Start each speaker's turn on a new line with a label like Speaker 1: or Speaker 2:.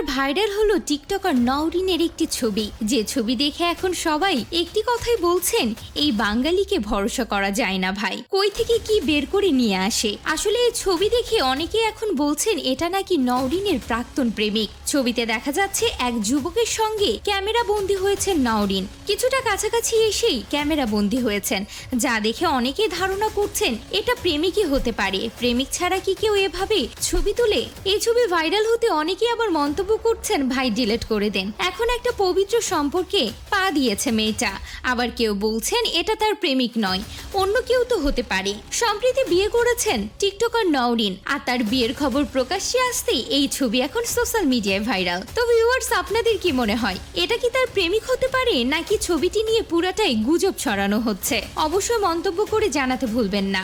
Speaker 1: এবার ভাইরাল হলো টিকটকার নওরিনের একটি ছবি, যে ছবি দেখে এখন সবাই একটি কথাই বলছেন, এই বাঙালিকে ভরসা করা যায় না ভাই, কই থেকে কি বের করে নিয়ে আসে। আসলে এই ছবি দেখে অনেকে এখন বলছেন এটা নাকি নওরিনের প্রাক্তন প্রেমিক। ছবিতে দেখা যাচ্ছে এক যুবকের সঙ্গে ক্যামেরা বন্দী হয়েছেন নওরিন, কিছুটা কাছাকাছি এসেই ক্যামেরা বন্দী হয়েছেন, যা দেখে অনেকেই ধারণা করছেন এটা প্রেমিকই হতে পারে। প্রেমিক ছাড়া কি কেউ এভাবে ছবি তুলে? এই ছবি ভাইরাল হতে অনেকেই আবার মন্তব্য করছেন ভাই ডিলিট করে দেন, এখন একটা পবিত্র সম্পর্কে পা দিয়েছে মেয়েটা। আবার কেউ বলছেন এটা তার প্রেমিক নয়, অন্য কেউ তো হতে পারে। সম্প্রতি বিয়ে করেছেন টিকটকার নওরিন, আর তার বিয়ের খবর প্রকাশ্যে আসতেই এই ছবি এখন সোশ্যাল মিডিয়ায় ভাইরাল। তো ভিউয়ার্স, আপনাদের কি মনে হয়, এটা কি তার প্রেমিক হতে পারে, নাকি ছবিটি নিয়ে পুরাটাই গুজব ছড়ানো হচ্ছে? অবশ্যই মন্তব্য করে জানাতে ভুলবেন না।